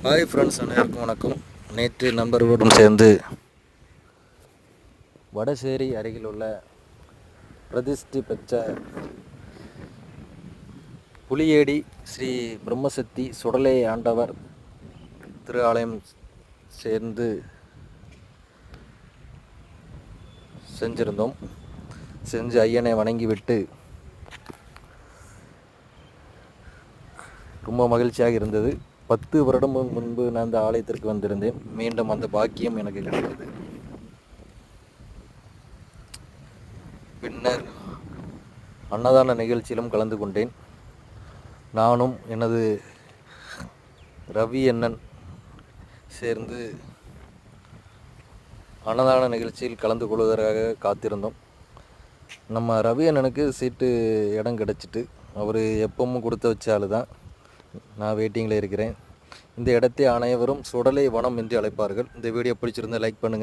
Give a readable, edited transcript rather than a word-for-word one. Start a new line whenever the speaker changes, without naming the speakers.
Hi friends, அனைவருக்கும் வணக்கம். நேற்று நண்பர்களுடன் சேர்ந்து வடசேரி அருகில் உள்ள பிரதிஷ்டி பெற்ற புலியேடி ஸ்ரீ பிரம்மசக்தி சுடலை ஆண்டவர் திரு ஆலயம் செஞ்சு ஐயனை வணங்கிவிட்டு ரொம்ப மகிழ்ச்சியாக இருந்தது. 10 வருடம் முன்பு நான் அந்த ஆலயத்திற்கு வந்திருந்தேன். மீண்டும் அந்த பாக்கியம் எனக்கு கிடைத்தது. பின்னர் அன்னதான நிகழ்ச்சியிலும் கலந்து கொண்டேன். நானும் எனது ரவி அண்ணன் சேர்ந்து அன்னதான நிகழ்ச்சியில் கலந்து கொள்வதற்காக காத்திருந்தோம். நம்ம ரவி அண்ணனுக்கு சீட்டு இடம் கிடச்சிட்டு, அவர் எப்பவும் கொடுத்து வச்ச ஆள் தான். நான் வெயிட்டிங்கில் இருக்கிறேன். இந்த இடத்தை அனைவரும் சுடலை வனம் என்று அழைப்பார்கள். இந்த வீடியோ பிடிச்சிருந்தால் லைக் பண்ணுங்கள்.